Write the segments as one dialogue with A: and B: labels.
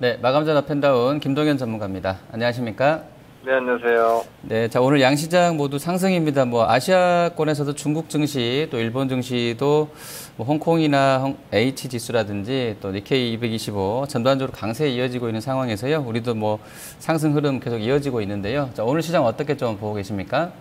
A: 네, 마감전 업앤다운 김동현 전문가입니다. 안녕하십니까?
B: 네, 안녕하세요.
A: 네, 자, 오늘 양시장 모두 상승입니다. 뭐, 아시아권에서도 중국 증시, 또 일본 증시도 뭐 홍콩이나 H 지수라든지 또 니케이 225 전반적으로 강세에 이어지고 있는 상황에서요. 우리도 뭐 상승 흐름 계속 이어지고 있는데요. 자, 오늘 시장 어떻게 좀 보고 계십니까?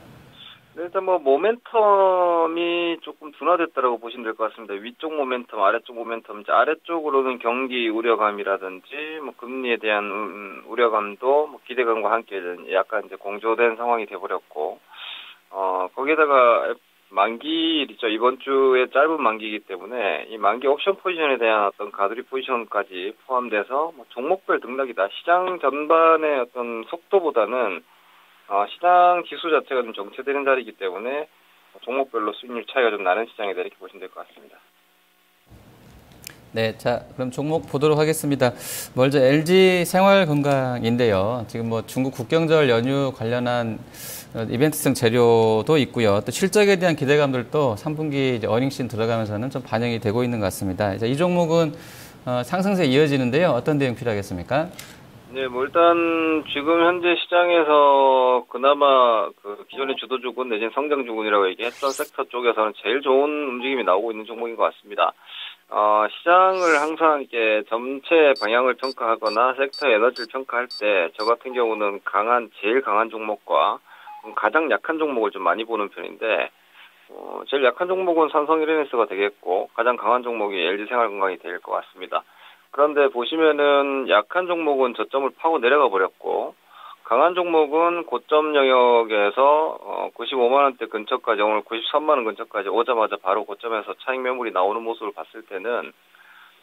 B: 네, 일단 뭐 모멘텀이 조금 둔화됐다라고 보시면 될 것 같습니다. 위쪽 모멘텀, 아래쪽 모멘텀. 이제 아래쪽으로는 경기 우려감이라든지 뭐 금리에 대한 우려감도 뭐 기대감과 함께 약간 이제 공조된 상황이 돼버렸고, 거기에다가 만기일이죠. 이번 주에 짧은 만기이기 때문에 이 만기 옵션 포지션에 대한 어떤 가두리 포지션까지 포함돼서 뭐 종목별 등락이다. 시장 전반의 어떤 속도보다는 시장 지수 자체가 좀 정체되는 자리이기 때문에 종목별로 수익률 차이가 좀 나는 시장이다 이렇게 보시면 될 것 같습니다.
A: 네, 자, 그럼 종목 보도록 하겠습니다. 먼저 LG 생활건강인데요. 지금 뭐 중국 국경절 연휴 관련한 이벤트성 재료도 있고요. 또 실적에 대한 기대감들도 3분기 이제 어닝 시즌 들어가면서는 좀 반영이 되고 있는 것 같습니다. 이제 이 종목은 상승세 이어지는데요. 어떤 대응 필요하겠습니까?
B: 네, 뭐 일단 지금 현재 시장에서 그나마 그 기존의 주도주군 내지는 성장주군이라고 얘기했던 섹터 쪽에서는 제일 좋은 움직임이 나오고 있는 종목인 것 같습니다. 시장을 항상 이렇게 전체 방향을 평가하거나 섹터 에너지를 평가할 때 저 같은 경우는 제일 강한 종목과 가장 약한 종목을 좀 많이 보는 편인데, 제일 약한 종목은 삼성이레네스가 되겠고, 가장 강한 종목이 LG생활건강이 될 것 같습니다. 그런데 보시면은 약한 종목은 저점을 파고 내려가 버렸고, 강한 종목은 고점 영역에서 95만 원대 근처까지, 오늘 93만 원 근처까지 오자마자 바로 고점에서 차익 매물이 나오는 모습을 봤을 때는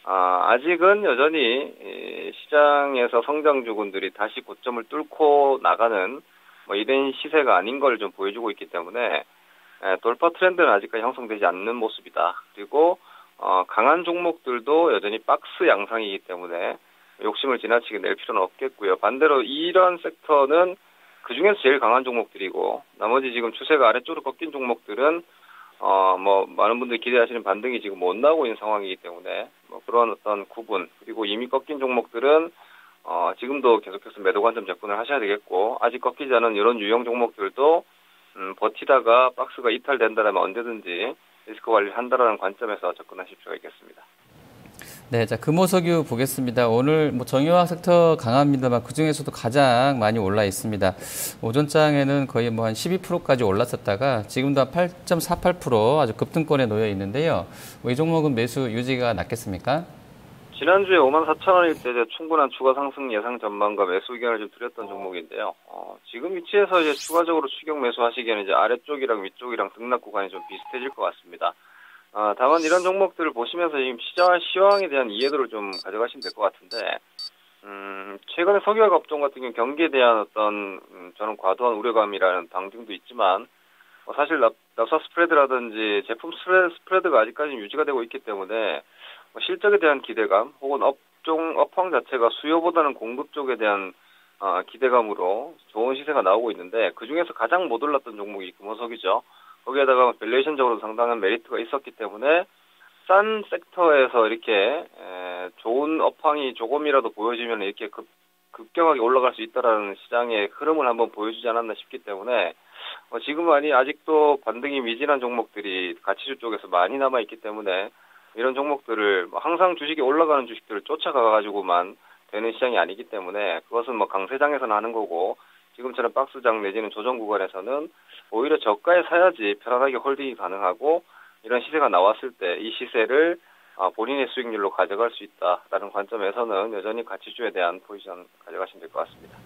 B: 아직은 여전히 시장에서 성장주군들이 다시 고점을 뚫고 나가는 뭐 이런 시세가 아닌 걸 좀 보여주고 있기 때문에 돌파 트렌드는 아직까지 형성되지 않는 모습이다. 그리고 강한 종목들도 여전히 박스 양상이기 때문에 욕심을 지나치게 낼 필요는 없겠고요. 반대로 이런 섹터는 그중에서 제일 강한 종목들이고, 나머지 지금 추세가 아래쪽으로 꺾인 종목들은 뭐 많은 분들이 기대하시는 반등이 지금 못 나오고 있는 상황이기 때문에 뭐 그런 어떤 구분, 그리고 이미 꺾인 종목들은 지금도 계속해서 매도 관점 접근을 하셔야 되겠고, 아직 꺾이지 않은 이런 유형 종목들도 버티다가 박스가 이탈된다면 언제든지 리스크 관리를 한다라는 관점에서 접근하실 필요가 있겠습니다.
A: 네, 자, 금호석유 보겠습니다. 오늘 뭐 정유화 섹터 강합니다만 그 중에서도 가장 많이 올라 있습니다. 오전장에는 거의 뭐 한 12%까지 올랐었다가 지금도 한 8.48% 아주 급등권에 놓여 있는데요. 뭐 이 종목은 매수 유지가 낫겠습니까?
B: 지난주에 54,000원일 때 충분한 추가 상승 예상 전망과 매수 의견을 좀 드렸던 종목인데요. 지금 위치에서 이제 추가적으로 추격 매수하시기에는 이제 아래쪽이랑 위쪽이랑 등락 구간이 좀 비슷해질 것 같습니다. 다만 이런 종목들을 보시면서 지금 시황에 대한 이해도를 좀 가져가시면 될 것 같은데, 최근에 석유화학 업종 같은 경우 경기에 대한 어떤, 저는 과도한 우려감이라는 방증도 있지만, 사실 납사 스프레드라든지 제품 스프레드가 아직까지 유지가 되고 있기 때문에, 실적에 대한 기대감, 혹은 업황 자체가 수요보다는 공급 쪽에 대한 기대감으로 좋은 시세가 나오고 있는데, 그 중에서 가장 못 올랐던 종목이 금호석이죠. 거기에다가 밸류에이션적으로 상당한 메리트가 있었기 때문에 싼 섹터에서 이렇게 좋은 업황이 조금이라도 보여지면 이렇게 급격하게 올라갈 수 있다라는 시장의 흐름을 한번 보여주지 않았나 싶기 때문에 지금 아직도 반등이 미진한 종목들이 가치주 쪽에서 많이 남아 있기 때문에 이런 종목들을 항상 주식이 올라가는 주식들을 쫓아가가지고만 되는 시장이 아니기 때문에 그것은 뭐 강세장에서는 하는 거고, 지금처럼 박스장 내지는 조정 구간에서는 오히려 저가에 사야지 편안하게 홀딩이 가능하고, 이런 시세가 나왔을 때 이 시세를 본인의 수익률로 가져갈 수 있다라는 관점에서는 여전히 가치주에 대한 포지션 가져가시면 될 것 같습니다.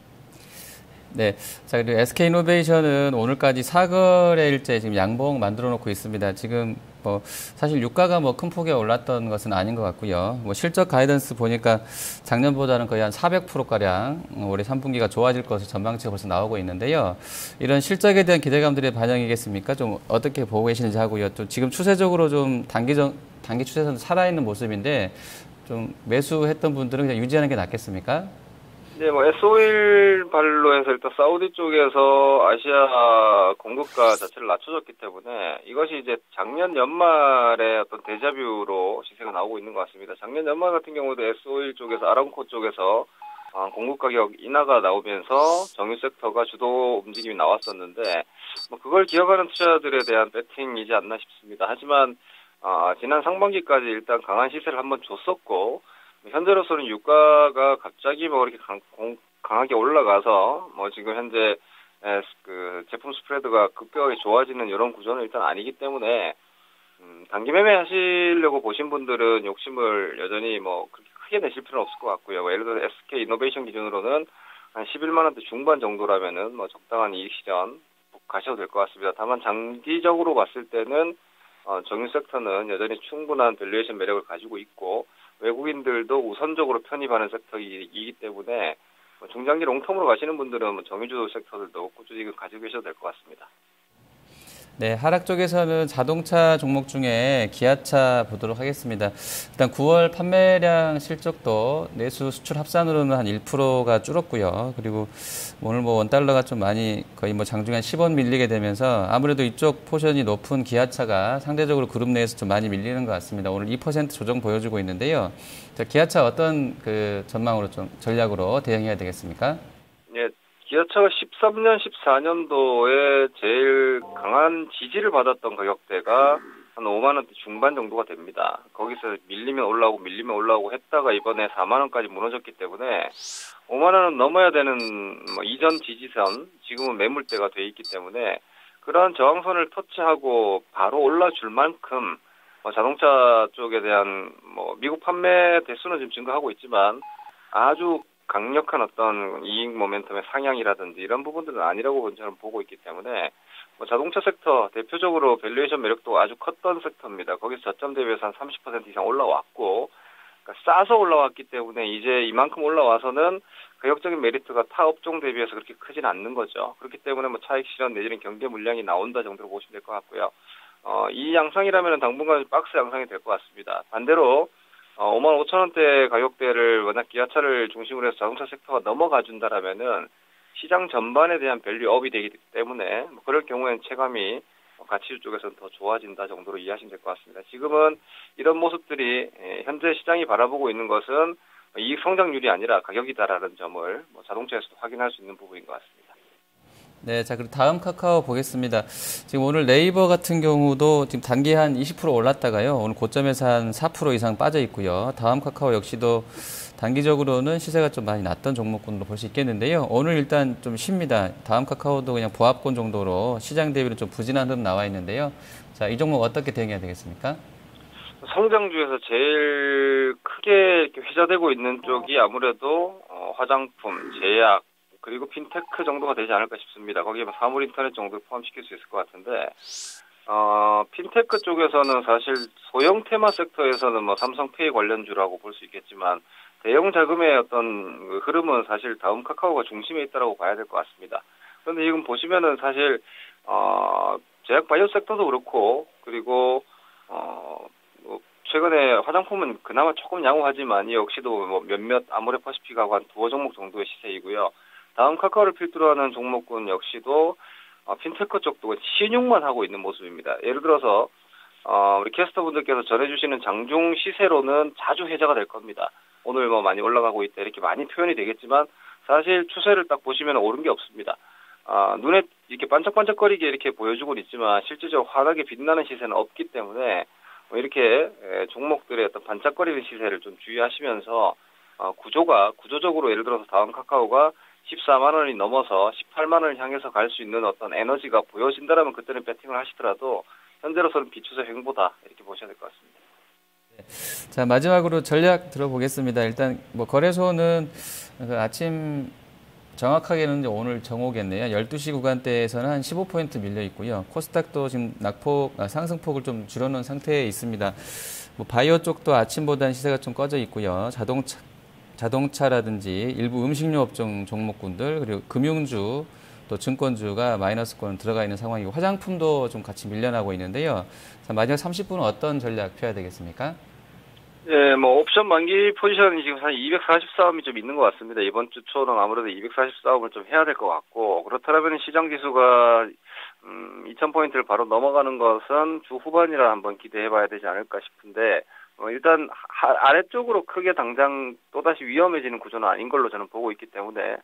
A: 네. 자, 그리고 SK이노베이션은 오늘까지 사거래일째 지금 양봉 만들어 놓고 있습니다. 지금 뭐 사실 유가가 뭐 큰 폭에 올랐던 것은 아닌 것 같고요. 뭐 실적 가이던스 보니까 작년보다는 거의 한 400%가량 올해 3분기가 좋아질 것으로 전망치가 벌써 나오고 있는데요. 이런 실적에 대한 기대감들의 반영이겠습니까? 좀 어떻게 보고 계시는지 하고요. 또 지금 추세적으로 좀 단기 추세선 살아있는 모습인데 좀 매수했던 분들은 그냥 유지하는 게 낫겠습니까?
B: 네, 뭐 S-오일 발로해서 일단 사우디 쪽에서 아시아 공급가 자체를 낮춰줬기 때문에 이것이 이제 작년 연말에 어떤 데자뷰로 시세가 나오고 있는 것 같습니다. 작년 연말 같은 경우도 S-오일 쪽에서 아람코 쪽에서 공급 가격 인하가 나오면서 정유 섹터가 주도 움직임이 나왔었는데 뭐 그걸 기억하는 투자자들에 대한 배팅이지 않나 싶습니다. 하지만 지난 상반기까지 일단 강한 시세를 한번 줬었고 현재로서는 유가가 갑자기 뭐 이렇게 강하게 올라가서 뭐 지금 현재 그 제품 스프레드가 급격하게 좋아지는 이런 구조는 일단 아니기 때문에 단기 매매 하시려고 보신 분들은 욕심을 여전히 뭐 그렇게 크게 내실 필요는 없을 것 같고요. 뭐 예를 들어 SK 이노베이션 기준으로는 한 11만 원대 중반 정도라면은 뭐 적당한 이익 실현 가셔도 될 것 같습니다. 다만 장기적으로 봤을 때는 정유 섹터는 여전히 충분한 밸류에이션 매력을 가지고 있고 외국인들도 우선적으로 편입하는 섹터이기 때문에 뭐 중장기 롱텀으로 가시는 분들은 뭐 정유주 섹터들도 꾸준히 가지고 계셔도 될 것 같습니다.
A: 네, 하락 쪽에서는 자동차 종목 중에 기아차 보도록 하겠습니다. 일단 9월 판매량 실적도 내수 수출 합산으로는 한 1%가 줄었고요. 그리고 오늘 뭐 원달러가 좀 많이 거의 뭐 장중에 한 10원 밀리게 되면서 아무래도 이쪽 포션이 높은 기아차가 상대적으로 그룹 내에서 좀 많이 밀리는 것 같습니다. 오늘 2% 조정 보여주고 있는데요. 자, 기아차 어떤 그 전망으로 좀 전략으로 대응해야 되겠습니까?
B: 예, 기아차가 13년, 14년도에 제일 강한 지지를 받았던 가격대가 한 5만 원대 중반 정도가 됩니다. 거기서 밀리면 올라오고 했다가 이번에 4만 원까지 무너졌기 때문에 5만 원은 넘어야 되는 뭐 이전 지지선, 지금은 매물대가 돼 있기 때문에 그러한 저항선을 터치하고 바로 올라줄 만큼 자동차 쪽에 대한 뭐 미국 판매 대수는 지금 증가하고 있지만 아주 강력한 어떤 이익 모멘텀의 상향이라든지 이런 부분들은 아니라고 저는 보고 있기 때문에 자동차 섹터 대표적으로 밸류에이션 매력도 아주 컸던 섹터입니다. 거기서 저점 대비해서 한 30% 이상 올라왔고 그러니까 싸서 올라왔기 때문에 이제 이만큼 올라와서는 가격적인 메리트가 타 업종 대비해서 그렇게 크진 않는 거죠. 그렇기 때문에 뭐 차익 실현 내지는 경계 물량이 나온다 정도로 보시면 될 것 같고요. 이 양상이라면 당분간 박스 양상이 될 것 같습니다. 반대로 5만 5천 원대 가격대를 워낙 기아차를 중심으로 해서 자동차 섹터가 넘어가 준다라면은 시장 전반에 대한 밸류업이 되기 때문에 뭐 그럴 경우에는 체감이 가치주 쪽에서는 더 좋아진다 정도로 이해하시면 될 것 같습니다. 지금은 이런 모습들이 현재 시장이 바라보고 있는 것은 이익 성장률이 아니라 가격이다라는 점을 자동차에서도 확인할 수 있는 부분인 것 같습니다.
A: 네, 자, 그리고 다음 카카오 보겠습니다. 지금 오늘 네이버 같은 경우도 지금 단기 한 20% 올랐다가요. 오늘 고점에서 한 4% 이상 빠져 있고요. 다음 카카오 역시도 단기적으로는 시세가 좀 많이 났던 종목군으로 볼 수 있겠는데요. 오늘 일단 좀 쉽니다. 다음 카카오도 그냥 보합권 정도로 시장 대비로 좀 부진한 흐름 나와 있는데요. 자, 이 종목 어떻게 대응해야 되겠습니까?
B: 성장주에서 제일 크게 이렇게 회자되고 있는 쪽이 아무래도 화장품, 제약, 그리고 핀테크 정도가 되지 않을까 싶습니다. 거기에 사물 인터넷 정도 포함시킬 수 있을 것 같은데, 핀테크 쪽에서는 사실 소형 테마 섹터에서는 뭐 삼성페이 관련주라고 볼 수 있겠지만, 대형 자금의 어떤 그 흐름은 사실 다음 카카오가 중심에 있다고 봐야 될 것 같습니다. 그런데 지금 보시면은 사실, 제약 바이오 섹터도 그렇고, 그리고, 뭐 최근에 화장품은 그나마 조금 양호하지만, 이 역시도 뭐 몇몇 아모레퍼시픽하고 한 두어 종목 정도의 시세이고요. 다음 카카오를 필두로 하는 종목군 역시도 핀테크 쪽도 신용만 하고 있는 모습입니다. 예를 들어서 우리 캐스터분들께서 전해주시는 장중 시세로는 자주 해자가 될 겁니다. 오늘 뭐 많이 올라가고 있다 이렇게 많이 표현이 되겠지만 사실 추세를 딱 보시면 오른 게 없습니다. 눈에 이렇게 반짝반짝거리게 이렇게 보여주고는 있지만 실질적으로 환하게 빛나는 시세는 없기 때문에 이렇게 종목들의 어떤 반짝거리는 시세를 좀 주의하시면서 구조적으로 예를 들어서 다음 카카오가 14만 원이 넘어서 18만 원을 향해서 갈 수 있는 어떤 에너지가 보여진다라면 그때는 배팅을 하시더라도 현재로서는 비추세 횡보다 이렇게 보셔야 될 것 같습니다.
A: 자, 마지막으로 전략 들어보겠습니다. 일단 뭐 거래소는 그 아침 정확하게는 이제 오늘 정오겠네요. 12시 구간대에서는 한 15포인트 밀려 있고요. 코스닥도 지금 상승폭을 좀 줄여놓은 상태에 있습니다. 뭐 바이오 쪽도 아침보다는 시세가 좀 꺼져 있고요. 자동차라든지 일부 음식료 업종 종목군들 그리고 금융주 또 증권주가 마이너스권 들어가 있는 상황이고 화장품도 좀 같이 밀려나고 있는데요. 자, 마지막 30분은 어떤 전략 펴야 되겠습니까?
B: 예, 뭐 옵션 만기 포지션이 지금 한 240 싸움이 좀 있는 것 같습니다. 이번 주 초는 아무래도 240 싸움을 좀 해야 될 것 같고 그렇다면 시장 지수가 2000포인트를 바로 넘어가는 것은 주 후반이라 한번 기대해봐야 되지 않을까 싶은데 일단 아래쪽으로 크게 당장 또다시 위험해지는 구조는 아닌 걸로 저는 보고 있기 때문에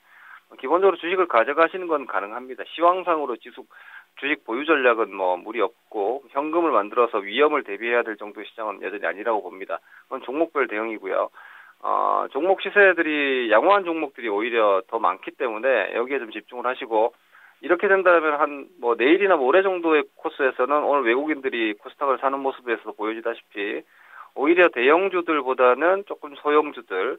B: 기본적으로 주식을 가져가시는 건 가능합니다. 시황상으로 주식 보유 전략은 뭐 무리 없고 현금을 만들어서 위험을 대비해야 될 정도의 시장은 여전히 아니라고 봅니다. 그건 종목별 대응이고요. 종목 시세들이 양호한 종목들이 오히려 더 많기 때문에 여기에 좀 집중을 하시고 이렇게 된다면 내일이나 모레 정도의 코스에서는 오늘 외국인들이 코스닥을 사는 모습에서 보여지다시피 오히려 대형주들보다는 조금 소형주들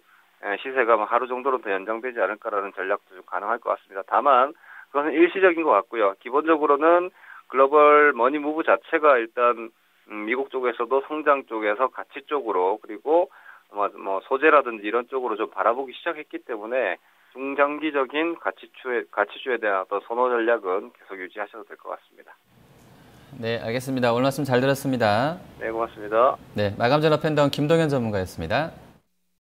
B: 시세가 하루 정도는 더 연장되지 않을까라는 전략도 좀 가능할 것 같습니다. 다만 그것은 일시적인 것 같고요. 기본적으로는 글로벌 머니 무브 자체가 일단 미국 쪽에서도 성장 쪽에서 가치 쪽으로 그리고 소재라든지 이런 쪽으로 좀 바라보기 시작했기 때문에 중장기적인 가치주에 대한 어떤 선호 전략은 계속 유지하셔도 될 것 같습니다.
A: 네, 알겠습니다. 오늘 말씀 잘 들었습니다.
B: 네, 고맙습니다.
A: 네, 마감전화 팬다운 김동현 전문가였습니다.